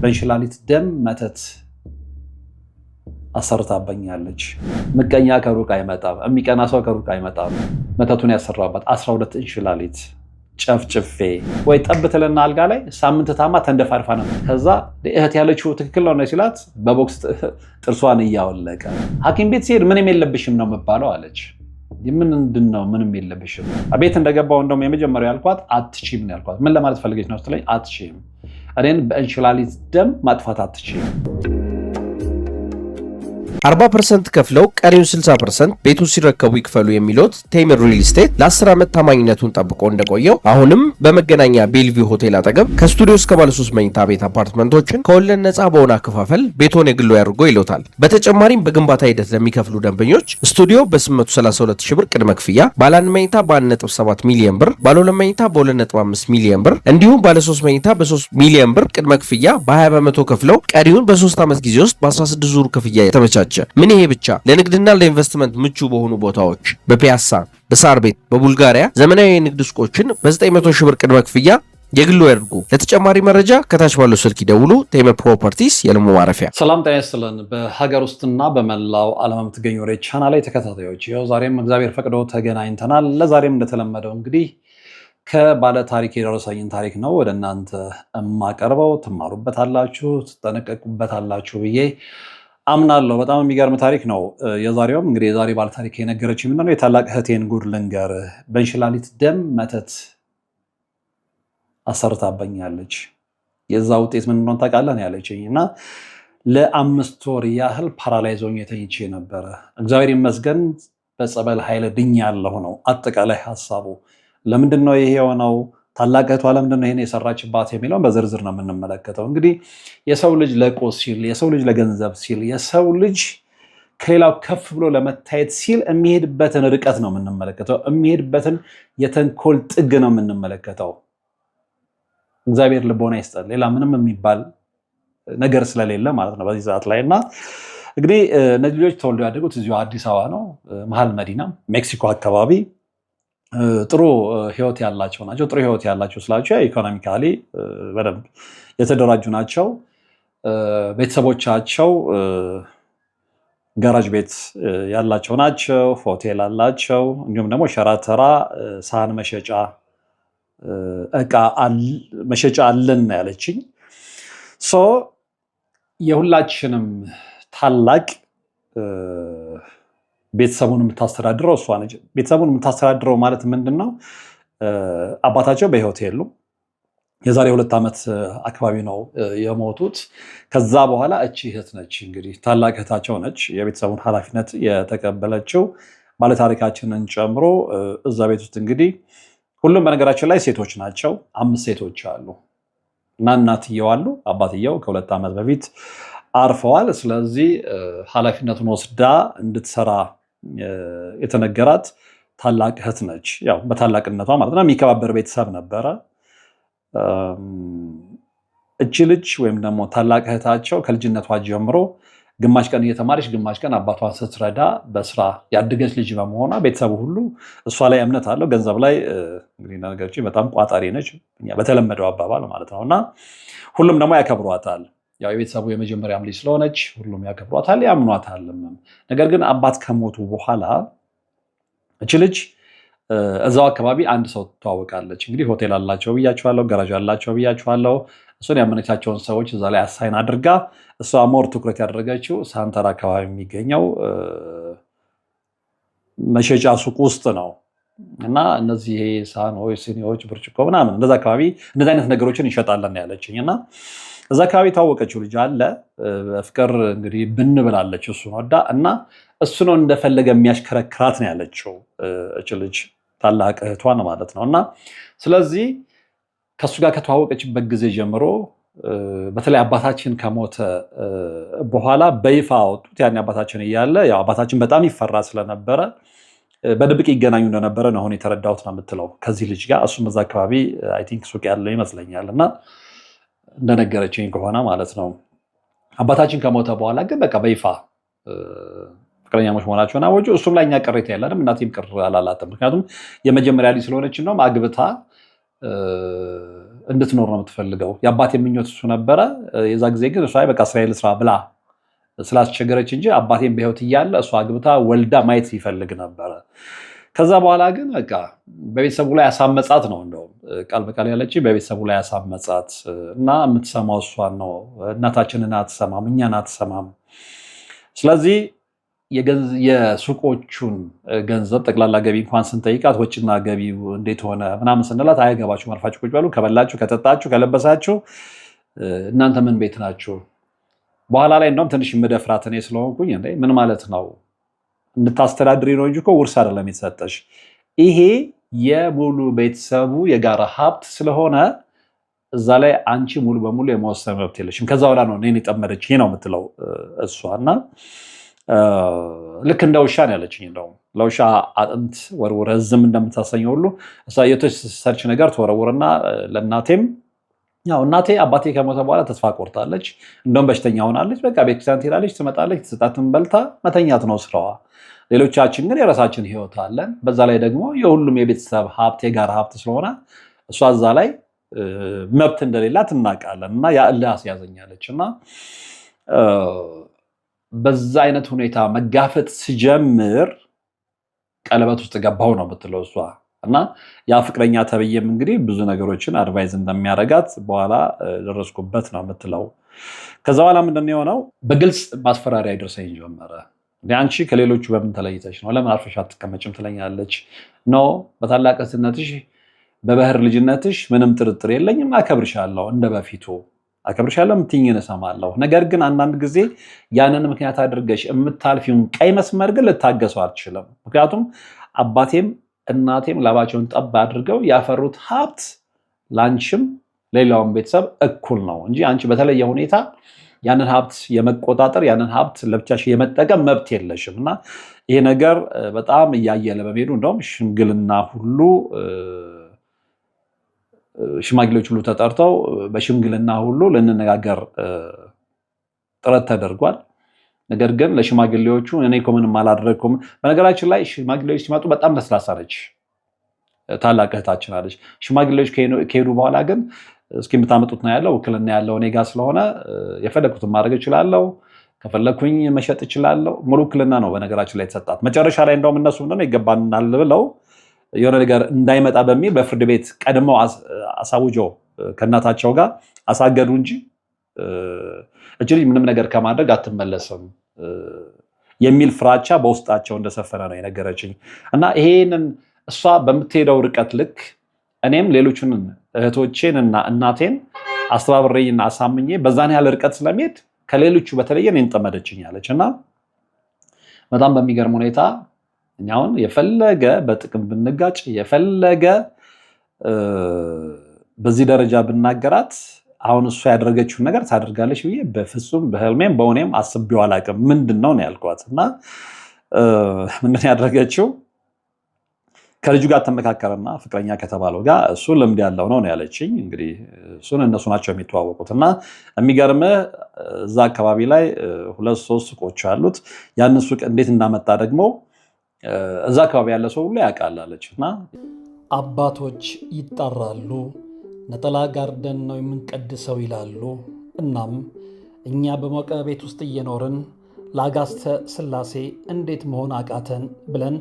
በእንሽላሊት ደም መተት አሰርታበኛለች። ምቀኛ ከሩቅ አይመጣም፣ የሚቀና ሰው ከሩቅ አይመጣም። መተቱን ያሰራባት 12 እንሽላሊት ጨፍጭፌ ወይ ጠብትልና አልጋ ላይ ሳምንት ታማ ተንደፋርፋ ነው። ከዛ እህት ያለችው ትክክል ነው ሲላት በቦክስ ጥርሷን እያወለቀ ሐኪም ቤት ሲሄድ ምንም የለብሽም ነው የምባለው አለች። ምንድነው ምንም የለብሽም? ቤት እንደገባው እንደውም የመጀመሪያው ያልኳት አትችይም ነው ያልኳት። ምን ለማለት ፈልገች ነው ስትለኝ አትችይም፣ እኔን በእንሽላሊት ደም ማጥፋት አትችይም። 40% ከፍለው ቀሪውን 60% ቤቱን ሲረከቡ ይክፈሉ የሚሉት ቴምር ሪል ስቴት ለ10 ዓመት ታማኝነቱን ጠብቆ እንደቆየው አሁንም በመገናኛ ቤልቪው ሆቴል አጠገብ ከስቱዲዮ እስከ ባለ 3 መኝታ ቤት አፓርትመንቶችን ከወለድ ነፃ በሆነ አከፋፈል ቤቶን የግሎ ያድርጎ ይሎታል። በተጨማሪም በግንባታ ሂደት ለሚከፍሉ ደንበኞች ስቱዲዮ በ832 ሺህ ብር ቅድመ ክፍያ፣ ባለ 1 መኝታ በ1.7 ሚሊዮን ብር፣ ባለ 2 መኝታ በ2.5 ሚሊዮን ብር እንዲሁም ባለ 3 መኝታ በ3 ሚሊዮን ብር ቅድመ ክፍያ በ20 በመቶ ከፍለው ቀሪውን በ3 ዓመት ጊዜ ውስጥ በ16 ዙር ክፍያ የተመቻቸ። ምን ይሄ ብቻ! ለንግድና ለኢንቨስትመንት ምቹ በሆኑ ቦታዎች በፒያሳ፣ በሳር ቤት፣ በቡልጋሪያ ዘመናዊ የንግድ ሱቆችን በ900 ሺህ ብር ቅድመ ክፍያ የግሉ ያድርጉ። ለተጨማሪ መረጃ ከታች ባለው ስልክ ይደውሉ። ቴምር ፕሮፐርቲስ የልሙ ማረፊያ። ሰላም ጤና ይስጥልን። በሀገር ውስጥና በመላው ዓለም የምትገኙ ወደ ቻናሌ ተከታታዮች ይኸው ዛሬም እግዚአብሔር ፈቅዶ ተገናኝተናል። ለዛሬም እንደተለመደው እንግዲህ ከባለ ታሪክ የደረሰኝን ታሪክ ነው ወደ እናንተ የማቀርበው። ትማሩበታላችሁ፣ ትጠነቀቁበታላችሁ ብዬ አምናለሁ። በጣም የሚገርም ታሪክ ነው። የዛሬውም እንግዲህ የዛሬ ባለ ታሪክ የነገረች ምንድነው የታላቅ እህቴን ጉድ ልንገር። በእንሽላሊት ደም መተት አሰርታበኛለች። የዛ ውጤት ምን እንደሆነ ታውቃለህ ነው ያለችኝ። እና ለ5 ወር ያህል ፓራላይዝ ሆኜ ተኝቼ ነበረ። እግዚአብሔር ይመስገን በጸበል ኃይል ድኛለሁ ነው አጠቃላይ ሀሳቡ። ለምንድን ነው ይሄ የሆነው? ታላቅ እህቷ ለምንድን ነው ይሄን የሰራችባት የሚለውን በዝርዝር ነው የምንመለከተው። እንግዲህ የሰው ልጅ ለቁስ ሲል፣ የሰው ልጅ ለገንዘብ ሲል፣ የሰው ልጅ ከሌላው ከፍ ብሎ ለመታየት ሲል የሚሄድበትን ርቀት ነው የምንመለከተው። የሚሄድበትን የተንኮል ጥግ ነው የምንመለከተው። እግዚአብሔር ልቦና ይስጠን። ሌላ ምንም የሚባል ነገር ስለሌለ ማለት ነው በዚህ ሰዓት ላይ። እና እንግዲህ እነዚህ ልጆች ተወልደው ያደጉት እዚሁ አዲስ አበባ ነው፣ መሀል መዲና ሜክሲኮ አካባቢ። ጥሩ ህይወት ያላቸው ናቸው። ጥሩ ህይወት ያላቸው ስላቸው ኢኮኖሚካሊ በደንብ የተደራጁ ናቸው። ቤተሰቦቻቸው ጋራጅ ቤት ያላቸው ናቸው። ሆቴል አላቸው። እንዲሁም ደግሞ ሸራተራ ሳህን መሸጫ እቃ መሸጫ አለን ያለችኝ። የሁላችንም ታላቅ ቤተሰቡን የምታስተዳድረው እሷ ነች። ቤተሰቡን የምታስተዳድረው ማለት ምንድን ነው? አባታቸው በህይወት የሉም። የዛሬ 2 ዓመት አካባቢ ነው የሞቱት። ከዛ በኋላ እቺ እህት ነች እንግዲህ ታላቅ እህታቸው ነች የቤተሰቡን ኃላፊነት የተቀበለችው። ባለታሪካችንን ጨምሮ እዛ ቤት ውስጥ እንግዲህ ሁሉም በነገራችን ላይ ሴቶች ናቸው። 5 ሴቶች አሉ እና እናትየው አሉ። አባትየው ከ2 ዓመት በፊት አርፈዋል። ስለዚህ ኃላፊነቱን ወስዳ እንድትሰራ የተነገራት ታላቅ እህት ነች። ያው በታላቅነቷ ማለት ነው። የሚከባበር ቤተሰብ ነበረ። እቺ ልጅ ወይም ደግሞ ታላቅ እህታቸው ከልጅነቷ ጀምሮ ግማሽ ቀን እየተማረች ግማሽ ቀን አባቷን ስትረዳ በስራ ያደገች ልጅ በመሆኗ ቤተሰቡ ሁሉ እሷ ላይ እምነት አለው። ገንዘብ ላይ እንግዲህ ነገሮች በጣም ቋጣሪ ነች በተለመደው አባባል ማለት ነው። እና ሁሉም ደግሞ ያከብሯታል። ያው የቤተሰቡ የመጀመሪያም ልጅ ስለሆነች ሁሉም ያከብሯታል፣ ያምኗታል። ነገር ግን አባት ከሞቱ በኋላ እቺ ልጅ እዛው አካባቢ አንድ ሰው ትተዋወቃለች። እንግዲህ ሆቴል አላቸው ብያችኋለሁ፣ ጋራጅ አላቸው ብያችኋለሁ። እሱን ያመነቻቸውን ሰዎች እዛ ላይ አሳይን አድርጋ እሷ ሞር ትኩረት ያደረገችው ሳንተራ አካባቢ የሚገኘው መሸጫ ሱቅ ውስጥ ነው። እና እነዚህ ሳህኖች፣ ሲኒዎች፣ ብርጭቆ ምናምን እንደዛ አካባቢ እንደዚህ አይነት ነገሮችን ይሸጣለን ያለችኝ። እና እዛ አካባቢ ታወቀችው ልጅ አለ። በፍቅር እንግዲህ ብንብላለች እሱ ወዳ እና እሱ ነው እንደፈለገ የሚያሽከረክራት ነው ያለችው እች ልጅ ታላቅ እህቷን ማለት ነው። እና ስለዚህ ከእሱ ጋር ከተዋወቀችበት ጊዜ ጀምሮ በተለይ አባታችን ከሞተ በኋላ በይፋ አወጡት። ያን አባታችን እያለ ያው አባታችን በጣም ይፈራ ስለነበረ በድብቅ ይገናኙ እንደነበረ ነው አሁን የተረዳሁት ነው የምትለው ከዚህ ልጅ ጋር። እሱም እዛ አካባቢ አይ ቲንክ ሱቅ ያለው ይመስለኛል። እና እንደነገረችኝ ከሆነ ማለት ነው አባታችን ከሞተ በኋላ ግን በቃ በይፋ ፍቅረኛሞች መሆናቸውን አወጁ። እሱም ላይ እኛ ቅሬታ የለንም፣ እናቴም ቅር አላላትም። ምክንያቱም የመጀመሪያ ልጅ ስለሆነች ነው አግብታ እንድትኖር ነው የምትፈልገው። የአባቴ ምኞት እሱ ነበረ። የዛ ጊዜ ግን እሷ በቃ እስራኤል ስራ ብላ ስላስቸገረች እንጂ አባቴን በህይወት እያለ እሷ አግብታ ወልዳ ማየት ይፈልግ ነበረ። ከዛ በኋላ ግን በቃ በቤተሰቡ ላይ ያሳመጻት ነው። እንደውም ቃል በቃል ያለች በቤተሰቡ ላይ ያሳመጻት እና የምትሰማው እሷን ነው። እናታችንን አትሰማም፣ እኛን አትሰማም። ስለዚህ የሱቆቹን ገንዘብ ጠቅላላ ገቢ እንኳን ስንጠይቃት ወጪና ገቢው እንዴት ሆነ ምናምን ስንላት አያገባችሁም፣ አርፋችሁ ቁጭ በሉ፣ ከበላችሁ፣ ከጠጣችሁ፣ ከለበሳችሁ እናንተ ምን ቤት ናችሁ? በኋላ ላይ እንደውም ትንሽ የምደፍራት እኔ ስለሆንኩኝ ምን ማለት ነው እንድታስተዳድሪ ነው እንጂ እኮ ውርስ አይደለም የተሰጠሽ፣ ይሄ የሙሉ ቤተሰቡ የጋራ ሀብት ስለሆነ እዛ ላይ አንቺ ሙሉ በሙሉ የመወሰን መብት የለሽም። ከዛ በኋላ ነው እኔን የጠመደች ነው የምትለው እሷ። እና ልክ እንደ ውሻ ነው ያለችኝ። እንደውም ለውሻ አጥንት ወርውረ ዝም እንደምታሰኘው ሁሉ እሷ የተሰርች ነገር ትወረውርና ለእናቴም ያው እናቴ አባቴ ከሞተ በኋላ ተስፋ ቆርጣለች። እንደውም በሽተኛ ሆናለች። በቃ ቤተክርስቲያን ትሄዳለች፣ ትመጣለች፣ ተሰጣትን በልታ መተኛት ነው ስራዋ። ሌሎቻችን ግን የራሳችን ህይወት አለን። በዛ ላይ ደግሞ የሁሉም የቤተሰብ ሀብት የጋራ ሀብት ስለሆነ እሷ እዛ ላይ መብት እንደሌላት እናውቃለን። እና ያ እልህ አስያዘኛለች። እና በዛ አይነት ሁኔታ መጋፈጥ ሲጀምር ቀለበት ውስጥ ገባው ነው የምትለው እሷ። እና ያ ፍቅረኛ ተብዬም እንግዲህ ብዙ ነገሮችን አድቫይዝ እንደሚያደርጋት በኋላ ደረስኩበት ነው የምትለው። ከዛ በኋላ ምንድን ነው የሆነው? በግልጽ ማስፈራሪያ ይደርሰኝ ጀመረ። አንቺ ከሌሎቹ በምን ተለይተሽ ነው? ለምን አርፈሽ አትቀመጭም? ትለኛለች። ኖ በታላቅ እህትነትሽ በባህር ልጅነትሽ ምንም ጥርጥር የለኝም፣ አከብርሻለሁ፣ እንደ በፊቱ አከብርሻለሁ፣ የምትይኝን እሰማለሁ። ነገር ግን አንዳንድ ጊዜ ያንን ምክንያት አድርገሽ የምታልፊውን ቀይ መስመር ግን ልታገሰው አልችልም። ምክንያቱም አባቴም እናቴም ላባቸውን ጠብ አድርገው ያፈሩት ሀብት ለአንቺም ሌላውን ቤተሰብ እኩል ነው እንጂ አንቺ በተለየ ሁኔታ ያንን ሀብት የመቆጣጠር ያንን ሀብት ለብቻሽ የመጠቀም መብት የለሽም። እና ይሄ ነገር በጣም እያየለ በመሄዱ እንደውም ሽማግሌዎች ሁሉ ተጠርተው በሽምግልና ሁሉ ልንነጋገር ጥረት ተደርጓል። ነገር ግን ለሽማግሌዎቹ እኔ እኮ ምንም አላደረግኩም። በነገራችን ላይ ሽማግሌዎች ሲመጡ በጣም ለስላሳ ነች፣ ታላቅ እህታችን አለች። ሽማግሌዎች ከሄዱ በኋላ ግን እስኪ የምታመጡት ነው ያለው፣ ውክልና ያለው እኔ ጋ ስለሆነ የፈለግኩትን ማድረግ እችላለሁ፣ ከፈለግኩኝ መሸጥ እችላለሁ። ሙሉ ውክልና ነው በነገራችን ላይ የተሰጣት። መጨረሻ ላይ እንደውም እነሱ ምንድነው ይገባናል ብለው የሆነ ነገር እንዳይመጣ በሚል በፍርድ ቤት ቀድመው አሳውጀው ከእናታቸው ጋር አሳገዱ እንጂ እጅ ምንም ነገር ከማድረግ አትመለስም የሚል ፍራቻ በውስጣቸው እንደሰፈነ ነው የነገረችኝ። እና ይሄንን እሷ በምትሄደው ርቀት ልክ እኔም ሌሎቹን እህቶቼን እና እናቴን አስተባብሬና አሳምኜ በዛን ያህል ርቀት ስለሚሄድ ከሌሎቹ በተለየ እኔን ጠመደችኝ አለች። እና በጣም በሚገርም ሁኔታ እኛውን የፈለገ በጥቅም ብንጋጭ የፈለገ በዚህ ደረጃ ብናገራት አሁን እሷ ያደረገችውን ነገር ታደርጋለች ብዬ በፍጹም በህልሜም በእውኔም አስቤው አላውቅም። ምንድን ነው ያልኳት። እና ምንድን ያደረገችው ከልጁ ጋር ተመካከረና ፍቅረኛ ከተባለው ጋር እሱ ልምድ ያለው ነው ያለችኝ። እንግዲህ እሱን እነሱ ናቸው የሚተዋወቁት። እና የሚገርምህ እዛ አካባቢ ላይ 2-3 ሱቆች አሉት። ያንን ሱቅ እንዴት እንዳመጣ ደግሞ እዛ አካባቢ ያለ ሰው ሁሉ ያውቃል አለች። እና አባቶች ይጣራሉ፣ ነጠላ ጋርደን ነው የምንቀድሰው ይላሉ። እናም እኛ በሞቀ ቤት ውስጥ እየኖርን ለአጋስተ ሥላሴ እንዴት መሆን አቃተን ብለን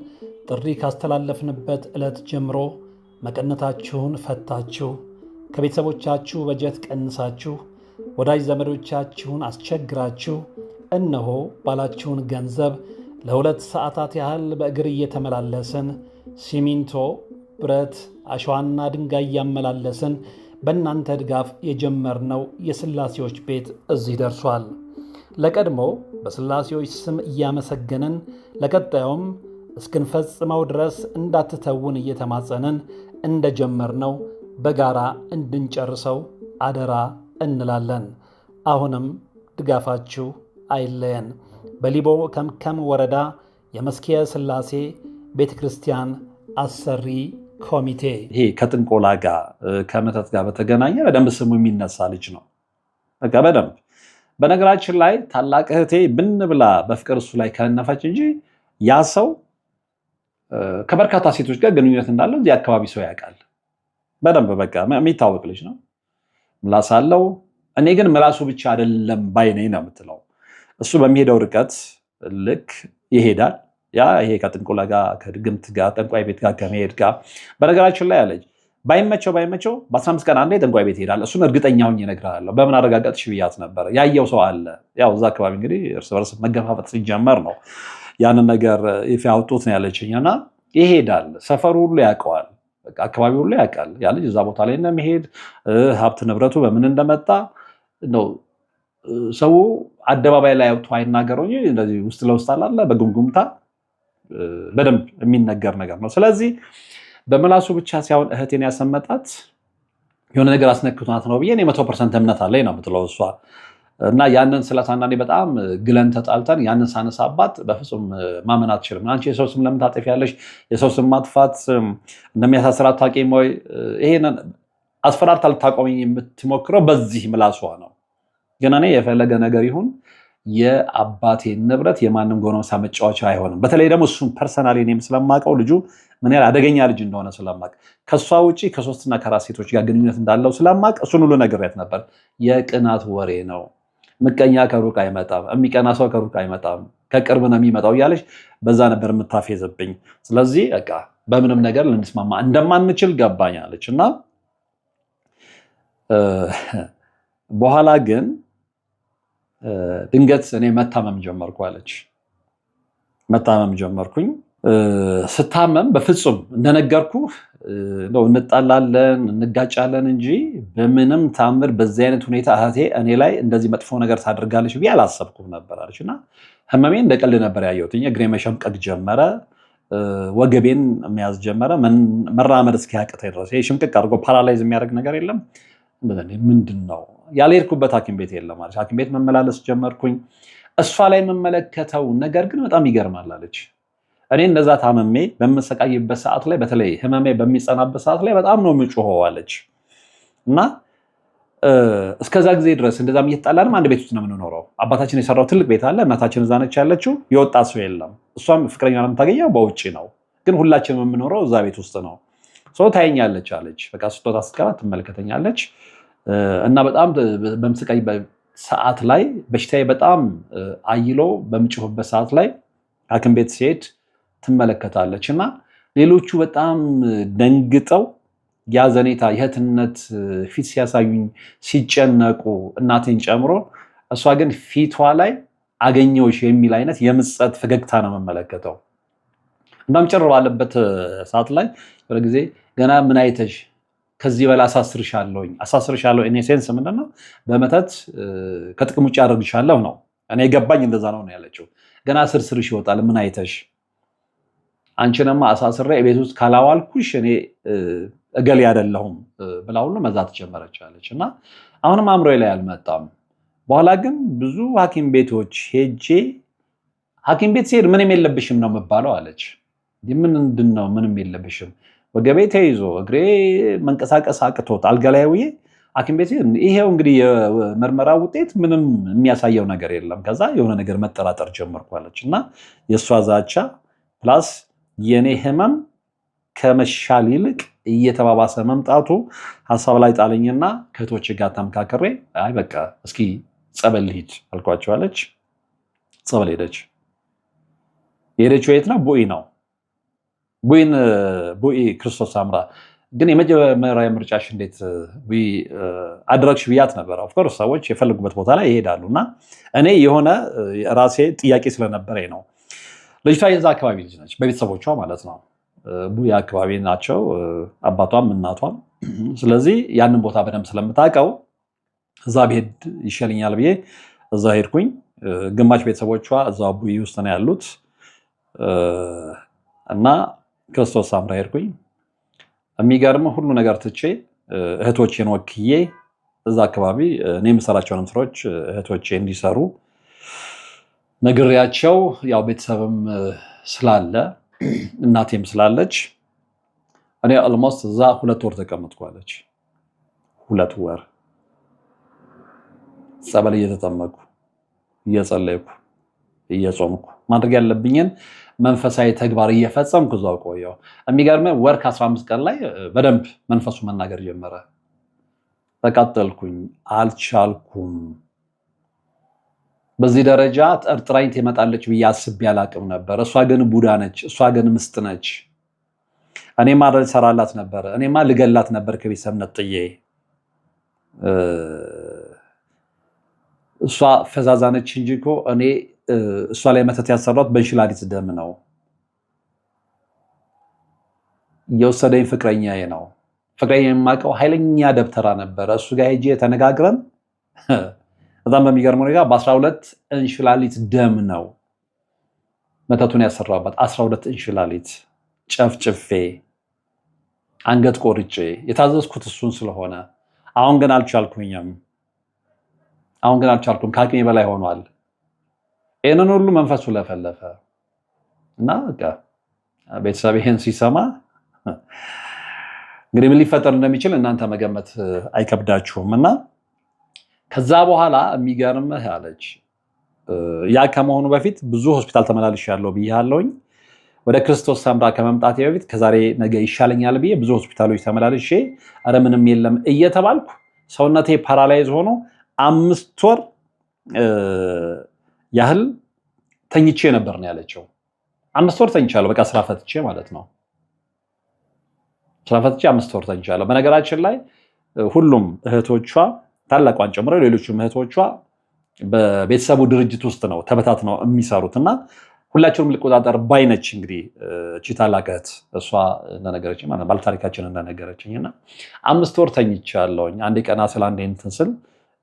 ጥሪ ካስተላለፍንበት ዕለት ጀምሮ መቀነታችሁን ፈታችሁ፣ ከቤተሰቦቻችሁ በጀት ቀንሳችሁ፣ ወዳጅ ዘመዶቻችሁን አስቸግራችሁ እነሆ ባላችሁን ገንዘብ ለ2 ሰዓታት ያህል በእግር እየተመላለስን ሲሚንቶ፣ ብረት፣ አሸዋና ድንጋይ እያመላለስን በእናንተ ድጋፍ የጀመርነው የሥላሴዎች ቤት እዚህ ደርሷል። ለቀድሞ በሥላሴዎች ስም እያመሰገንን ለቀጣዩም እስክንፈጽመው ድረስ እንዳትተውን እየተማጸንን እንደጀመርነው በጋራ እንድንጨርሰው አደራ እንላለን። አሁንም ድጋፋችሁ አይለየን። በሊቦ ከምከም ወረዳ የመስኪየ ሥላሴ ቤተ ክርስቲያን አሰሪ ኮሚቴ። ይሄ ከጥንቆላ ጋር ከመተት ጋር በተገናኘ በደንብ ስሙ የሚነሳ ልጅ ነው። በቃ በደንብ በነገራችን ላይ ታላቅ እህቴ ብን ብላ በፍቅር እሱ ላይ ከነፈች እንጂ ያ ሰው ከበርካታ ሴቶች ጋር ግንኙነት እንዳለው እዚህ አካባቢ ሰው ያውቃል በደንብ። በቃ የሚታወቅ ልጅ ነው። ምላስ አለው። እኔ ግን ምላሱ ብቻ አይደለም ባይ ነኝ ነው የምትለው። እሱ በሚሄደው ርቀት ልክ ይሄዳል። ይሄ ከጥንቆላ ጋር ከድግምት ጋር ጠንቋይ ቤት ጋር ከመሄድ ጋር በነገራችን ላይ አለች ባይመቸው በ15 ቀን አንዴ ጠንቋይ ቤት ይሄዳል። እሱን እርግጠኛ ሆኜ እነግርሃለሁ። በምን አረጋገጥሽ ብያት ነበር። ያየው ሰው አለ። ያው እዛ አካባቢ እንግዲህ እርስ በርስ መገፋፈጥ ሲጀመር ነው ያንን ነገር ይፋ ያወጡት ነው ያለችኝ። እና ይሄዳል። ሰፈሩ ሁሉ ያውቀዋል። በቃ አካባቢ ሁሉ ያውቃል። ያ ልጅ እዛ ቦታ ላይ እንደሚሄድ ሀብት ንብረቱ በምን እንደመጣ ነው ሰው አደባባይ ላይ አውጥቶ አይናገረው እንጂ እንደዚህ ውስጥ ለውስጥ አላለ በጉምጉምታ በደንብ የሚነገር ነገር ነው። ስለዚህ በምላሱ ብቻ ሳይሆን እህቴን ያሰመጣት የሆነ ነገር አስነክቷት ነው ብዬ እኔ 100% እምነት አለኝ ነው የምትለው እሷ። እና ያንን ስለታናኔ በጣም ግለን ተጣልተን ያንን ሳነሳባት በፍጹም ማመን አትችልም። አንቺ የሰው ስም ለምን ታጠፊያለሽ? የሰው ስም ማጥፋት እንደሚያሳስራት ታውቂም ወይ? ይሄንን አስፈራርታ ልታቆመኝ የምትሞክረው በዚህ ምላሷ ነው። ግን እኔ የፈለገ ነገር ይሁን የአባቴ ንብረት የማንም ጎረምሳ መጫወቻ አይሆንም። በተለይ ደግሞ እሱን ፐርሰናሊ እኔም ስለማውቀው ልጁ ምን ያህል አደገኛ ልጅ እንደሆነ ስለማውቅ ከእሷ ውጭ ከ3 እና ከ4 ሴቶች ጋር ግንኙነት እንዳለው ስለማውቅ እሱን ሁሉ ነግሬያት ነበር። የቅናት ወሬ ነው። ምቀኛ ከሩቅ አይመጣም፣ የሚቀና ሰው ከሩቅ አይመጣም፣ ከቅርብ ነው የሚመጣው እያለች በዛ ነበር የምታፌዝብኝ። ስለዚህ በቃ በምንም ነገር ልንስማማ እንደማንችል ገባኛለች። እና በኋላ ግን ድንገት እኔ መታመም ጀመርኩ አለች። መታመም ጀመርኩኝ። ስታመም በፍጹም እንደነገርኩ እንጣላለን እንጋጫለን እንጂ በምንም ታምር በዚህ አይነት ሁኔታ እህቴ እኔ ላይ እንደዚህ መጥፎ ነገር ታደርጋለች ብዬ አላሰብኩም ነበር አለች። እና ህመሜ እንደ ቀልድ ነበር ያየሁት። እግሬ መሸምቀቅ ጀመረ፣ ወገቤን መያዝ ጀመረ፣ መራመድ እስኪያቅተኝ ድረስ። ይሄ ሽምቅቅ አድርጎ ፓራላይዝ የሚያደርግ ነገር የለም። ምንድን ነው ያልሄድኩበት ሐኪም ቤት የለም አለች። ሐኪም ቤት መመላለስ ጀመርኩኝ። እሷ ላይ የምመለከተው ነገር ግን በጣም ይገርማል አለች። እኔ እንደዛ ታመሜ በምሰቃይበት ሰዓት ላይ በተለይ ህመሜ በሚጸናበት ሰዓት ላይ በጣም ነው የምጮኸው አለች። እና እስከዛ ጊዜ ድረስ እንደዛም እየተጣላንም አንድ ቤት ውስጥ ነው የምንኖረው። አባታችን የሰራው ትልቅ ቤት አለ። እናታችን እዛ ነች ያለችው። የወጣ ሰው የለም። እሷም ፍቅረኛ የምታገኘው በውጭ ነው፣ ግን ሁላችንም የምንኖረው እዛ ቤት ውስጥ ነው። ሰው ታየኛለች አለች። በቃ ስጦታ ስትገባ ትመለከተኛለች። እና በጣም በምስቃይ ሰዓት ላይ በሽታዬ በጣም አይሎ በምጮህበት ሰዓት ላይ ሐኪም ቤት ሲሄድ ትመለከታለች። እና ሌሎቹ በጣም ደንግጠው ያዘኔታ የእህትነት ፊት ሲያሳዩኝ ሲጨነቁ እናቴን ጨምሮ፣ እሷ ግን ፊቷ ላይ አገኘሁሽ የሚል አይነት የምጸት ፈገግታ ነው የምመለከተው። እንዳም ጭር ባለበት ሰዓት ላይ ወደ ጊዜ ገና ምን አይተሽ ከዚህ በላይ አሳስርሻለሁ እኔ ሴንስ ምንድነው በመተት ከጥቅም ውጭ አደርግሻለሁ ነው። እኔ የገባኝ እንደዛ ነው ያለችው። ገና ስርስርሽ ይወጣል ምን አይተሽ አንቺንማ አሳስሬ ቤት ውስጥ ካላዋልኩሽ እኔ እገሌ አይደለሁም ብላ ሁሉ መዛት ጀመረች አለች። እና አሁንም አእምሮዬ ላይ አልመጣም። በኋላ ግን ብዙ ሐኪም ቤቶች ሄጄ ሐኪም ቤት ሲሄድ ምንም የለብሽም ነው የምባለው አለች። ምንድን ነው ምንም የለብሽም? ወገቤ ተይዞ እግሬ መንቀሳቀስ አቅቶት አልጋ ላይ ውዬ ሐኪም ቤት ይሄው እንግዲህ የምርመራ ውጤት ምንም የሚያሳየው ነገር የለም። ከዛ የሆነ ነገር መጠራጠር ጀመርኩ አለች። እና የእሷ ዛቻ ፕላስ የኔ ህመም ከመሻል ይልቅ እየተባባሰ መምጣቱ ሀሳብ ላይ ጣለኝና ከእህቶቼ ጋር ተመካከሬ አይ በቃ እስኪ ጸበል ሂድ አልኳቸው አለች። ጸበል ሄደች። የሄደችው የት ነው? ቡኢ ነው። ቡኢ ክርስቶስ አምራ። ግን የመጀመሪያ ምርጫሽ እንዴት ቡኢ አድረግሽ ብያት ነበረ። ኦፍኮርስ ሰዎች የፈለጉበት ቦታ ላይ ይሄዳሉ። እና እኔ የሆነ ራሴ ጥያቄ ስለነበረኝ ነው። ልጅቷ የዛ አካባቢ ልጅ ነች፣ በቤተሰቦቿ ማለት ነው። ቡኢ አካባቢ ናቸው አባቷም እናቷም። ስለዚህ ያንን ቦታ በደንብ ስለምታውቀው እዛ ብሄድ ይሻለኛል ብዬ እዛ ሄድኩኝ። ግማሽ ቤተሰቦቿ እዛ ቡኢ ውስጥ ነው ያሉት እና ክርስቶስ አምራ ሄድኩኝ። የሚገርም ሁሉ ነገር ትቼ እህቶቼን ወክዬ እዛ አካባቢ እኔ የምሰራቸውንም ስራዎች እህቶቼ እንዲሰሩ ነግሬያቸው፣ ያው ቤተሰብም ስላለ እናቴም ስላለች እኔ ኦልሞስት እዛ 2 ወር ተቀመጥኳለች። 2 ወር ጸበል እየተጠመኩ እየጸለይኩ እየጾምኩ ማድረግ ያለብኝን መንፈሳዊ ተግባር እየፈጸምኩ እዛው ቆየሁ። የሚገርመው ወር ከ15 ቀን ላይ በደንብ መንፈሱ መናገር ጀመረ። ተቃጠልኩኝ፣ አልቻልኩም። በዚህ ደረጃ ጠርጥራኝ ትመጣለች ብዬ አስቤ አላቅም ነበር። እሷ ግን ቡዳ ነች፣ እሷ ግን ምስጥ ነች። እኔማ ልሰራላት ነበር፣ እኔማ ልገላት ነበር ከቤተሰብ ነጥዬ። እሷ ፈዛዛ ነች እንጂ እኮ እኔ እሷ ላይ መተት ያሰራት በእንሽላሊት ደም ነው። የወሰደኝ ፍቅረኛዬ ነው። ፍቅረኛ የማውቀው ኃይለኛ ደብተራ ነበረ። እሱ ጋር ሄጄ ተነጋግረን በጣም በሚገርም ሁኔታ በ12 እንሽላሊት ደም ነው መተቱን ያሰራባት። 12 እንሽላሊት ጨፍጭፌ አንገት ቆርጬ የታዘዝኩት እሱን ስለሆነ አሁን ግን አልቻልኩኝም። ከአቅሜ በላይ ሆኗል። ይህንን ሁሉ መንፈሱ ለፈለፈ እና በቃ ቤተሰብ ይህን ሲሰማ እንግዲህ ምን ሊፈጠር እንደሚችል እናንተ መገመት አይከብዳችሁም። እና ከዛ በኋላ የሚገርምህ አለች ያ ከመሆኑ በፊት ብዙ ሆስፒታል ተመላልሻለሁ ብያለሁኝ። ወደ ክርስቶስ ሰምራ ከመምጣቴ በፊት ከዛሬ ነገ ይሻለኛል ብዬ ብዙ ሆስፒታሎች ተመላልሼ ኧረ ምንም የለም እየተባልኩ ሰውነቴ ፓራላይዝ ሆኖ 5 ወር ያህል ተኝቼ ነበር ነው ያለችው። 5 ወር ተኝቻለሁ፣ በቃ ስራ ፈትቼ ማለት ነው። ስራ ፈትቼ 5 ወር ተኝቻለሁ። በነገራችን ላይ ሁሉም እህቶቿ ታላቋን ጨምሮ ሌሎችም እህቶቿ በቤተሰቡ ድርጅት ውስጥ ነው ተበታትነው የሚሰሩት እና ሁላችንም ልቆጣጠር ባይነች። እንግዲህ እቺ ታላቅ እህት እሷ እንደነገረችኝ ማለት ባለታሪካችን እንደነገረችኝ እና 5 ወር ተኝቻለሁኝ። አንዴ ቀና ስለ አንዴ እንትን ስል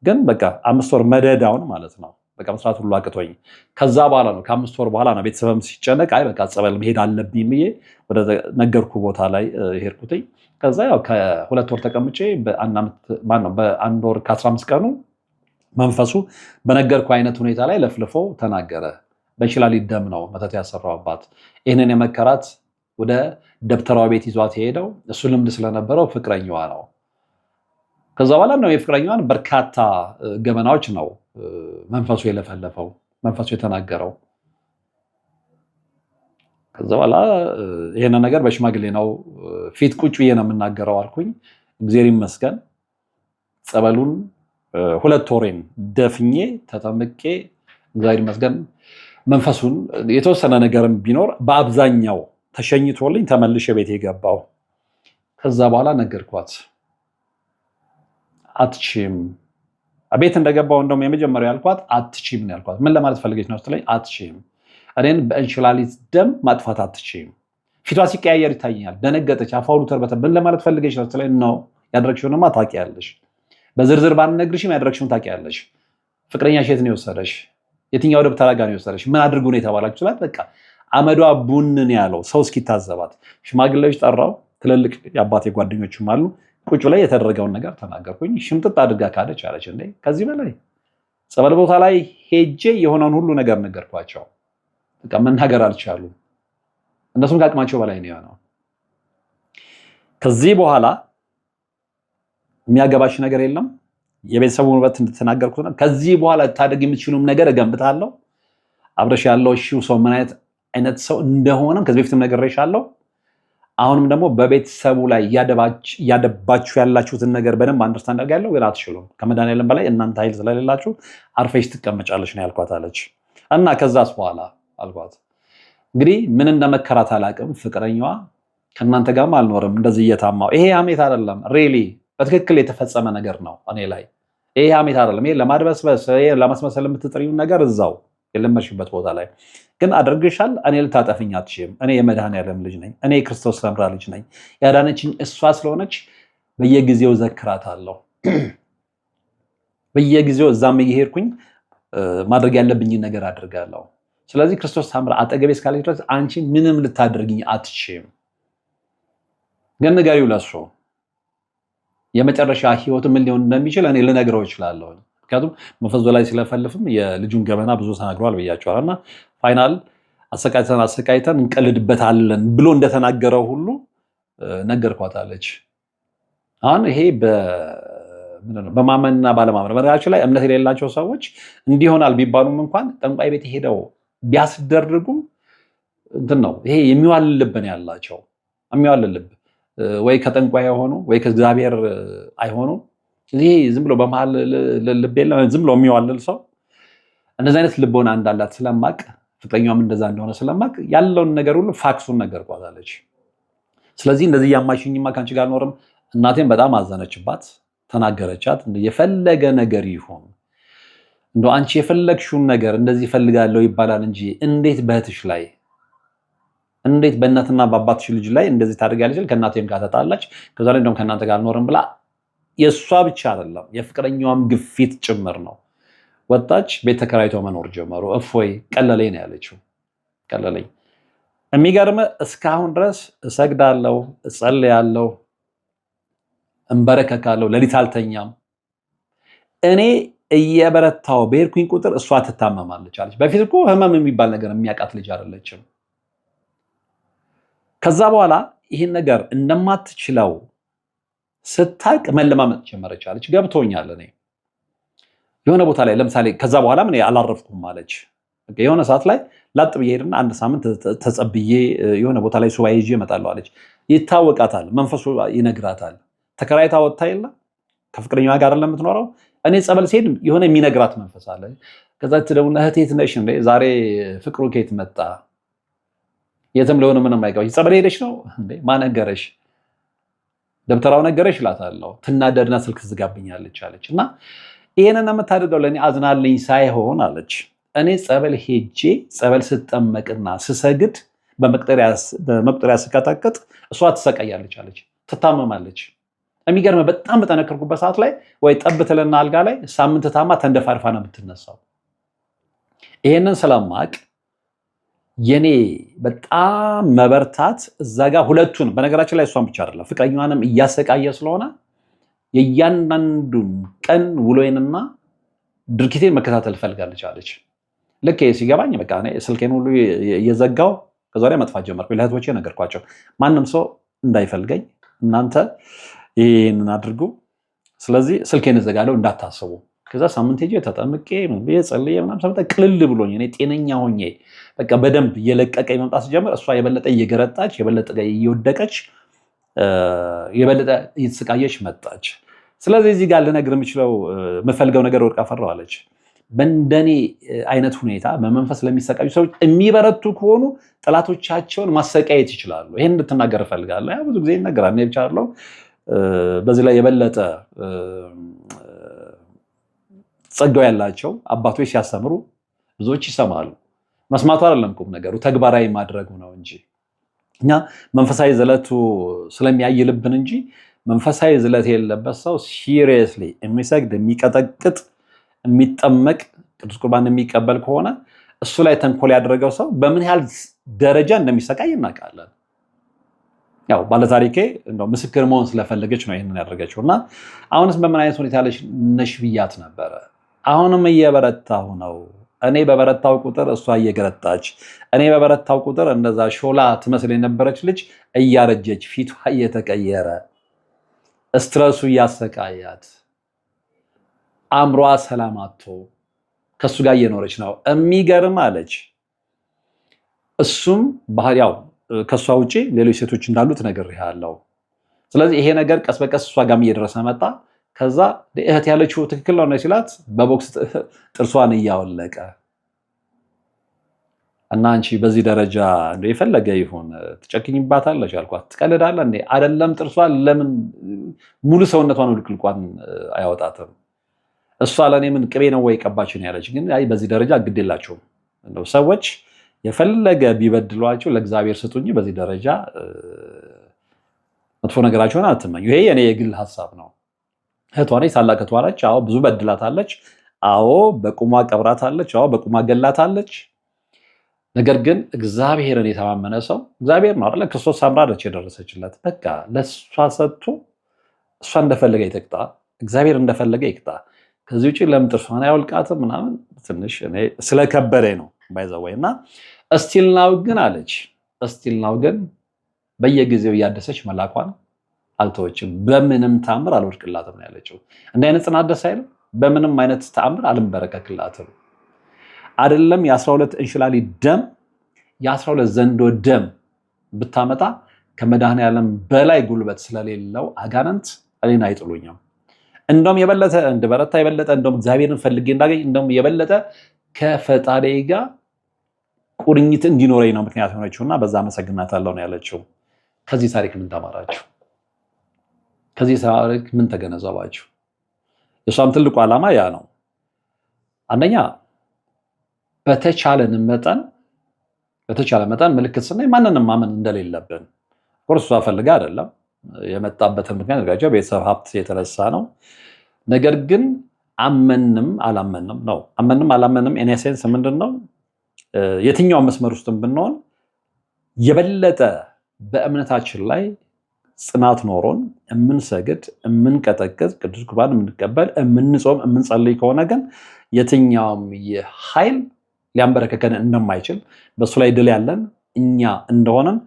ግን በቃ 5 ወር መደዳውን ማለት ነው በቃ መስራት ሁሉ አቅቶኝ ከዛ በኋላ ነው ከ5 ወር በኋላ ነው ቤተሰብም ሲጨነቅ አይ በቃ ጸበል መሄድ አለብኝ ብዬ ወደ ነገርኩ ቦታ ላይ ሄድኩትኝ። ከዛ ያው ከ2 ወር ተቀምጬ በ1 ወር ከ15 ቀኑ መንፈሱ በነገርኩ አይነት ሁኔታ ላይ ለፍልፎ ተናገረ። በእንሽላሊት ደም ነው መተት ያሰራባት። ይህንን የመከራት ወደ ደብተራው ቤት ይዟት የሄደው እሱ ልምድ ስለነበረው ፍቅረኛዋ ነው። ከዛ በኋላ ነው የፍቅረኛዋን በርካታ ገመናዎች ነው መንፈሱ የለፈለፈው፣ መንፈሱ የተናገረው። ከዛ በኋላ ይሄን ነገር በሽማግሌ ነው ፊት ቁጭ ብዬ ነው የምናገረው አልኩኝ። እግዚአብሔር ይመስገን ጸበሉን 2 ወሬን ደፍኜ ተጠምቄ እግዚአብሔር ይመስገን መንፈሱን የተወሰነ ነገርም ቢኖር በአብዛኛው ተሸኝቶልኝ ተመልሼ ቤት የገባው። ከዛ በኋላ ነገርኳት። አትችም ቤት እንደገባው እንደውም የመጀመሪያ ያልኳት አትችም ነው ያልኳት። ምን ለማለት ፈልገች ነው ስትለኝ አትችም፣ እኔን በእንሽላሊት ደም ማጥፋት አትችም። ፊቷ ሲቀያየር ይታየኛል። ደነገጠች። አፋውሉ ተርበተ። ምን ለማለት ፈልገች ነው ስትለኝ ነው ያደረግሽውንማ ታውቂያለሽ፣ በዝርዝር ባንነግርሽም ያደረግሽውን ታውቂያለሽ። ፍቅረኛሽ የት ነው የወሰደሽ? የትኛው ደብተራ ጋር ነው የወሰደሽ? ምን አድርጉ ነው የተባላችሁ ስላት በቃ አመዷ ቡንን ያለው ሰው እስኪታዘባት ሽማግሌዎች ጠራው። ትልልቅ የአባቴ ጓደኞችም አሉ። ቁጭ ላይ የተደረገውን ነገር ተናገርኩኝ። ሽምጥጥ አድርጋ ካደች አለች። እንዴ ከዚህ በላይ ጸበል ቦታ ላይ ሄጄ የሆነውን ሁሉ ነገር ነገርኳቸው። በቃ መናገር አልቻሉም። እነሱም ከአቅማቸው በላይ ነው የሆነው። ከዚህ በኋላ የሚያገባሽ ነገር የለም፣ የቤተሰቡን ውበት እንድትናገርኩት ነው። ከዚህ በኋላ ታደግ የምትችሉም ነገር እገንብታለሁ። አብረሽ ያለው እሺው ሰው ምን አይነት ሰው እንደሆነም ከዚህ በፊትም ነግሬሻለሁ። አሁንም ደግሞ በቤተሰቡ ላይ እያደባችሁ ያላችሁትን ነገር በደንብ አንደርስታንድ አድርጋለሁ። ግን አትችሉም። ከመድኃኒዓለም በላይ እናንተ ኃይል ስለሌላችሁ አርፈሽ ትቀመጫለሽ ነው ያልኳት አለች። እና ከዛስ በኋላ አልኳት እንግዲህ ምን እንደመከራት አላውቅም። ፍቅረኛዋ ከእናንተ ጋርም አልኖርም እንደዚህ እየታማው። ይሄ ሐሜት አይደለም፣ ሪሊ በትክክል የተፈጸመ ነገር ነው እኔ ላይ። ይሄ ሐሜት አይደለም። ይሄ ለማድበስበስ ለማስመሰል የምትጥሪውን ነገር እዛው የለመድሽበት ቦታ ላይ ግን አድርግሻል። እኔ ልታጠፍኝ አትችይም። እኔ የመድኃኒዓለም ልጅ ነኝ። እኔ የክርስቶስ ሰምራ ልጅ ነኝ። ያዳነችኝ እሷ ስለሆነች በየጊዜው ዘክራታለሁ። በየጊዜው እዛም እየሄድኩኝ ማድረግ ያለብኝን ነገር አድርጋለሁ። ስለዚህ ክርስቶስ ሰምራ አጠገቤ እስካለች ድረስ አንቺ ምንም ልታደርግኝ አትችይም። ግን ንገሪው ለሱ የመጨረሻ ህይወት ምን ሊሆን እንደሚችል እኔ ልነግረው እችላለሁ። ምክንያቱም መንፈሱ ላይ ሲለፈልፍም የልጁን ገበና ብዙ ተናግረዋል ብያቸዋል። እና ፋይናል አሰቃይተን እንቀልድበታለን ብሎ እንደተናገረው ሁሉ ነገርኳታለች። አሁን ይሄ በማመንና ባለማመን በነገራችን ላይ እምነት የሌላቸው ሰዎች እንዲሆናል ቢባሉም እንኳን ጠንቋይ ቤት ሄደው ቢያስደርጉም እንትን ነው ይሄ የሚዋልልብን ያላቸው የሚዋልልብ ወይ ከጠንቋይ አይሆኑ ወይ ከእግዚአብሔር አይሆኑ ይሄ ዝም ብሎ በመሃል ልብ የለም ዝም ብሎ የሚዋልል ሰው እንደዚህ አይነት ልቦና እንዳላት ስለማቅ ፍቅረኛዋም እንደዛ እንደሆነ ስለማቅ ያለውን ነገር ሁሉ ፋክሱን ነገርኳታለች። ስለዚህ እንደዚህ ያማሽኝማ ካንቺ ጋር አልኖርም። እናቴም በጣም አዘነችባት፣ ተናገረቻት። የፈለገ ነገር ይሁን እንደው አንቺ የፈለግሽውን ነገር እንደዚህ ፈልጋለሁ ይባላል እንጂ እንዴት በእህትሽ ላይ እንዴት በእናትና በአባትሽ ልጅ ላይ እንደዚህ ታደርጋለች? ከእናቴም ጋር ተጣላች። ከዛ ላይ እንደውም ከእናንተ ጋር አልኖርም ብላ የእሷ ብቻ አይደለም የፍቅረኛዋም ግፊት ጭምር ነው። ወጣች፣ ቤት ተከራይተው መኖር ጀመሩ። እፎይ ቀለለኝ ነው ያለችው። ቀለለኝ። የሚገርም እስካሁን ድረስ እሰግዳለሁ፣ እጸልያለሁ፣ እንበረከካለሁ፣ ሌሊት አልተኛም። እኔ እየበረታው በሄድኩኝ ቁጥር እሷ ትታመማለች አለች። በፊት እኮ ህመም የሚባል ነገር የሚያውቃት ልጅ አይደለችም። ከዛ በኋላ ይህን ነገር እንደማትችለው ስታቅ መለማመጥ ጀመረች አለች። ገብቶኛል። እኔ የሆነ ቦታ ላይ ለምሳሌ ከዛ በኋላ ምን አላረፍኩም አለች። የሆነ ሰዓት ላይ ላጥ ብዬ ሄድና አንድ ሳምንት ተጸብዬ የሆነ ቦታ ላይ ሱባኤ ይዤ እመጣለሁ አለች። ይታወቃታል፣ መንፈሱ ይነግራታል። ተከራይታ ወጥታ የለ ከፍቅረኛዋ ጋር ለምትኖረው እኔ ጸበል ሲሄድ የሆነ የሚነግራት መንፈስ አለ። ከዛ ትደውልና እህቴ የት ነሽ እንዴ? ዛሬ ፍቅሩ ከየት መጣ? የትም ለሆነ ምንም አይገባሽ። ጸበል ሄደሽ ነው እንዴ? ማን ነገረሽ? ደብተራው ነገረሽ እላታለሁ። ትናደድና ስልክ ትዝጋብኛለች አለች። እና ይሄንን የምታደርገው ለእኔ አዝናልኝ ሳይሆን አለች እኔ ጸበል ሄጄ ጸበል ስጠመቅና ስሰግድ በመቁጠሪያ ስቀጠቅጥ እሷ ትሰቃያለች አለች፣ ትታመማለች። የሚገርም በጣም በጠነከርኩበት ሰዓት ላይ ወይ ጠብትልና አልጋ ላይ ሳምንት ታማ ተንደፋርፋ ነው የምትነሳው። ይሄንን ስለማቅ የኔ በጣም መበርታት እዛ ጋር ሁለቱን በነገራችን ላይ እሷን ብቻ አይደለም ፍቅረኛዋንም እያሰቃየ ስለሆነ የእያንዳንዱን ቀን ውሎዬንና ድርጊቴን መከታተል ፈልጋለች አለች። ልክ ሲገባኝ በቃ ስልኬን ሁሉ እየዘጋው ከዛ ላይ መጥፋት ጀመርኩ። ለእህቶቼ ነገርኳቸው፣ ማንም ሰው እንዳይፈልገኝ እናንተ ይህንን አድርጉ፣ ስለዚህ ስልኬን እዘጋለሁ እንዳታስቡ። ከዛ ሳምንት ሄጄ ተጠምቄ ጸልዬ ምናምን ሰምታ ቅልል ብሎኝ እኔ ጤነኛ ሆኜ በቃ በደንብ እየለቀቀኝ መምጣት ሲጀምር እሷ የበለጠ እየገረጣች የበለጠ እየወደቀች የበለጠ እየተሰቃየች መጣች። ስለዚህ እዚህ ጋር ልነግር የምፈልገው ነገር ወርቅ አፈራው አለች። በእንደኔ አይነት ሁኔታ በመንፈስ ለሚሰቃዩ ሰዎች የሚበረቱ ከሆኑ ጠላቶቻቸውን ማሰቃየት ይችላሉ። ይሄን እንድትናገር እፈልጋለሁ። ብዙ ጊዜ ይነገራል፣ እኔ ብቻ አይደለሁም። በዚህ ላይ የበለጠ ጸጋው ያላቸው አባቶች ሲያስተምሩ ብዙዎች ይሰማሉ። መስማቱ አይደለም ቁም ነገሩ፣ ተግባራዊ ማድረጉ ነው እንጂ እኛ መንፈሳዊ ዝለቱ ስለሚያይልብን እንጂ መንፈሳዊ ዝለት የሌለበት ሰው ሲሪየስሊ የሚሰግድ የሚቀጠቅጥ የሚጠመቅ ቅዱስ ቁርባን የሚቀበል ከሆነ እሱ ላይ ተንኮል ያደረገው ሰው በምን ያህል ደረጃ እንደሚሰቃይ እናውቃለን። ያው ባለታሪኬ እንደው ምስክር መሆን ስለፈለገች ነው ይሄንን ያደረገችው። እና አሁንስ በምን አይነት ሁኔታ ነሽ ብያት ነበረ። አሁንም እየበረታሁ ነው። እኔ በበረታው ቁጥር እሷ እየገረጣች፣ እኔ በበረታው ቁጥር እንደዛ ሾላ ትመስል የነበረች ልጅ እያረጀች፣ ፊቷ እየተቀየረ፣ ስትረሱ እያሰቃያት፣ አእምሯ ሰላም አጥቶ ከሱ ጋር እየኖረች ነው። የሚገርም አለች። እሱም ባህሪያው ከሷ ውጪ ሌሎች ሴቶች እንዳሉት ነግሬሃለሁ። ስለዚህ ይሄ ነገር ቀስ በቀስ እሷ ጋርም እየደረሰ መጣ። ከዛ እህት ያለችው ትክክል ነው ሲላት በቦክስ ጥርሷን እያወለቀ እና አንቺ በዚህ ደረጃ የፈለገ ይሁን ትጨክኝባታለች አልኳት። ትቀልዳለህ እንዴ? አይደለም ጥርሷን ለምን ሙሉ ሰውነቷን ልቅልቋን አያወጣትም? እሷ ለእኔ ምን ቅቤ ነው ወይ ቀባችን ያለች። ግን በዚህ ደረጃ ግድ የላቸውም ሰዎች የፈለገ ቢበድሏቸው ለእግዚአብሔር ስጡኝ። በዚህ ደረጃ መጥፎ ነገራቸውን አትመኙ። ይሄ የኔ የግል ሀሳብ ነው። እህቷ ነች፣ ታላቅ እህቷ ነች። አዎ ብዙ በድላታለች። አዎ በቁሟ ቀብራታለች። አዎ በቁሟ ገላታለች። ነገር ግን እግዚአብሔርን የተማመነ ሰው እግዚአብሔር ነው አይደለ? ክርስቶስ ሰምራ ነች የደረሰችለት። በቃ ለእሷ ሰጥቶ እሷ እንደፈለገ ይተቅጣ፣ እግዚአብሔር እንደፈለገ ይቅጣ። ከዚህ ውጭ ለምን ጥርሷን አያወልቃትም ምናምን ትንሽ እኔ ስለከበደኝ ነው ባይዘወይ። እና እስቲልናው ግን አለች፣ እስቲልናው ግን በየጊዜው እያደሰች መላኳን አልተወችም። በምንም ተአምር አልወድቅላትም ነው ያለችው። እንደ አይነት ጽናት ደስ አይልም? በምንም አይነት ተአምር አልንበረከክላትም። አይደለም የ12 እንሽላሊት ደም የ12 ዘንዶ ደም ብታመጣ ከመድኃኔዓለም በላይ ጉልበት ስለሌለው አጋንንት እኔን አይጥሉኝም። እንደውም የበለጠ እንድበረታ የበለጠ እንደውም እግዚአብሔርን ፈልጌ እንዳገኝ እንደውም የበለጠ ከፈጣሪ ጋር ቁርኝት እንዲኖረኝ ነው ምክንያት ሆነችውና በዛ አመሰግናታለሁ ነው ያለችው። ከዚህ ታሪክ ምን ተማራችሁ? ከዚህ ታሪክ ምን ተገነዘባችሁ? የሷም ትልቁ ዓላማ ያ ነው። አንደኛ በተቻለ መጠን ምልክት ስናይ ማንንም ማመን እንደሌለብን። እሷ ፈልጋ አይደለም የመጣበትን ምክንያት ጋቸው ቤተሰብ ሀብት የተነሳ ነው። ነገር ግን አመንም አላመንም ነው። አመንም አላመንም ኢኔሴንስ ምንድነው? የትኛው መስመር ውስጥም ብንሆን የበለጠ በእምነታችን ላይ ጽናት ኖሮን የምንሰግድ የምንቀጠቅጥ ቅዱስ ቁርባን የምንቀበል የምንጾም የምንጸልይ ከሆነ ግን የትኛውም የኃይል ሊያንበረከከን እንደማይችል በሱ ላይ ድል ያለን እኛ እንደሆነን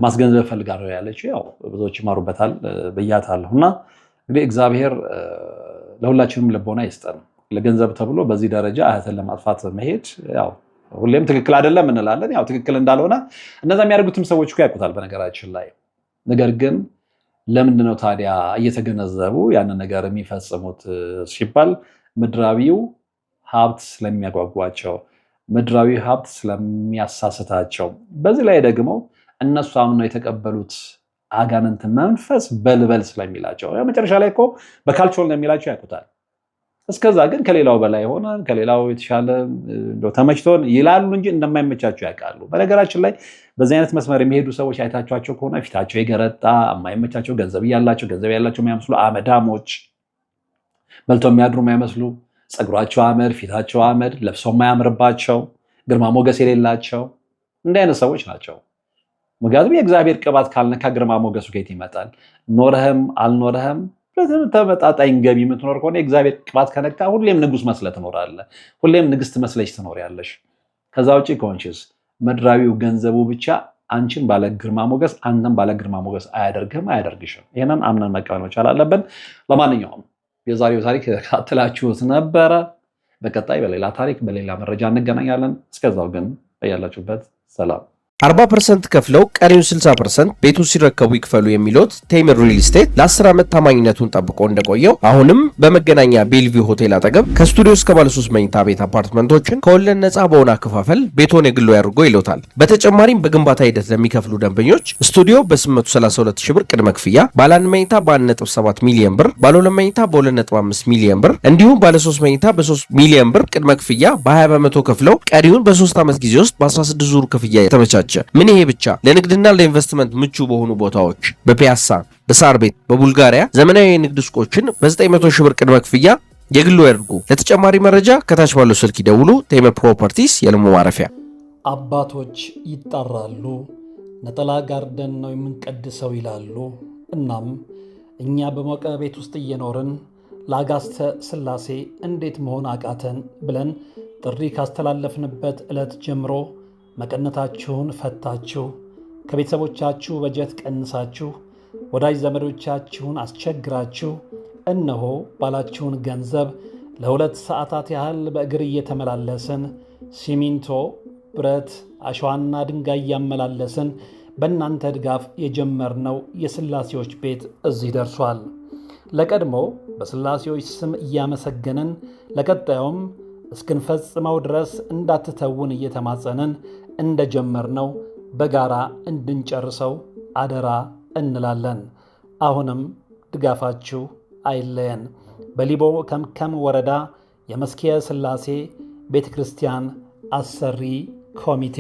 ማስገንዘብ ፈልጋለሁ ያለችው። ያው ብዙዎች ይማሩበታል ብያታለሁ። እና እንግዲህ እግዚአብሔር ለሁላችንም ልቦና ይስጠን። ለገንዘብ ተብሎ በዚህ ደረጃ እህትን ለማጥፋት መሄድ ያው ሁሌም ትክክል አይደለም እንላለን። ያው ትክክል እንዳልሆነ እነዛ የሚያደርጉትም ሰዎች እኮ ያውቁታል በነገራችን ላይ። ነገር ግን ለምንድነው ታዲያ እየተገነዘቡ ያንን ነገር የሚፈጽሙት ሲባል ምድራዊው ሀብት ስለሚያጓጓቸው፣ ምድራዊ ሀብት ስለሚያሳስታቸው፣ በዚህ ላይ ደግሞ እነሱ አምነው የተቀበሉት አጋንንት መንፈስ በልበል ስለሚላቸው መጨረሻ ላይ እኮ በካልቾል ነው የሚላቸው ያውቁታል። እስከዛ ግን ከሌላው በላይ ሆነን ከሌላው የተሻለ ተመችቶን ይላሉ እንጂ እንደማይመቻቸው ያውቃሉ። በነገራችን ላይ በዚህ አይነት መስመር የሚሄዱ ሰዎች አይታችኋቸው ከሆነ ፊታቸው የገረጣ የማይመቻቸው፣ ገንዘብ ያላቸው የማይመስሉ አመዳሞች፣ በልተው የሚያድሩ የማይመስሉ፣ ፀጉራቸው አመድ፣ ፊታቸው አመድ፣ ለብሰው የማያምርባቸው፣ ግርማ ሞገስ የሌላቸው እንዲህ አይነት ሰዎች ናቸው። ምክንያቱም የእግዚአብሔር ቅባት ካልነካ ግርማ ሞገሱ ከየት ይመጣል? ኖረህም አልኖረህም ተመጣጣኝ ገቢ የምትኖር ከሆነ የእግዚአብሔር ቅባት ከነካ ሁሌም ንጉስ መስለህ ትኖራለህ። ሁሌም ንግስት መስለሽ ትኖሪያለሽ። ከዛ ውጭ ከሆንሽስ ምድራዊው ገንዘቡ ብቻ አንቺን ባለ ግርማ ሞገስ አንተን ባለ ግርማ ሞገስ አያደርግህም፣ አያደርግሽም። ይሄንን አምነን መቀበል መቻል አለብን። ለማንኛውም የዛሬው ታሪክ ተከታትላችሁት ነበረ። በቀጣይ በሌላ ታሪክ በሌላ መረጃ እንገናኛለን። እስከዛው ግን በያላችሁበት ሰላም። 40% ከፍለው ቀሪውን 60% ቤቱ ሲረከቡ ይክፈሉ የሚሉት ቴምር ሪል ስቴት ለ10 ዓመት ታማኝነቱን ጠብቆ እንደቆየው አሁንም በመገናኛ ቤልቪው ሆቴል አጠገብ ከስቱዲዮ እስከ ባለ 3 መኝታ ቤት አፓርትመንቶችን ከወለድ ነፃ በሆነ አከፋፈል ቤቶን የግሎ ያድርጎ ይሎታል። በተጨማሪም በግንባታ ሂደት ለሚከፍሉ ደንበኞች ስቱዲዮ በ832 ሺህ ብር ቅድመ ክፍያ፣ ባለ 1 መኝታ በ1.7 ሚሊዮን ብር፣ ባለ 2 መኝታ በ2.5 ሚሊዮን ብር እንዲሁም ባለ 3 መኝታ በ3 ሚሊዮን ብር ቅድመ ክፍያ በ20 በመቶ ከፍለው ቀሪውን በ3 ዓመት ጊዜ ውስጥ በ16 ዙር ክፍያ የተመቻቸ። ምን ይሄ ብቻ! ለንግድና ለኢንቨስትመንት ምቹ በሆኑ ቦታዎች በፒያሳ፣ በሳር ቤት፣ በቡልጋሪያ ዘመናዊ የንግድ ሱቆችን በ900 ሺህ ብር ቅድመ ክፍያ የግሉ ያድርጉ። ለተጨማሪ መረጃ ከታች ባለው ስልክ ይደውሉ። ቴምር ፕሮፐርቲስ የልሙ ማረፊያ። አባቶች ይጣራሉ፣ ነጠላ ጋርደን ነው የምንቀድሰው ይላሉ። እናም እኛ በሞቀ ቤት ውስጥ እየኖርን ለአጋስተ ሥላሴ እንዴት መሆን አቃተን ብለን ጥሪ ካስተላለፍንበት ዕለት ጀምሮ መቀነታችሁን ፈታችሁ፣ ከቤተሰቦቻችሁ በጀት ቀንሳችሁ፣ ወዳጅ ዘመዶቻችሁን አስቸግራችሁ እነሆ ባላችሁን ገንዘብ ለ2 ሰዓታት ያህል በእግር እየተመላለስን ሲሚንቶ፣ ብረት፣ አሸዋና ድንጋይ እያመላለስን በእናንተ ድጋፍ የጀመርነው የሥላሴዎች ቤት እዚህ ደርሷል። ለቀድሞ በሥላሴዎች ስም እያመሰገንን ለቀጣዩም እስክንፈጽመው ድረስ እንዳትተውን እየተማጸንን እንደጀመርነው በጋራ እንድንጨርሰው አደራ እንላለን። አሁንም ድጋፋችሁ አይለየን። በሊቦ ከምከም ወረዳ የመስኪየ ሥላሴ ቤተ ክርስቲያን አሰሪ ኮሚቴ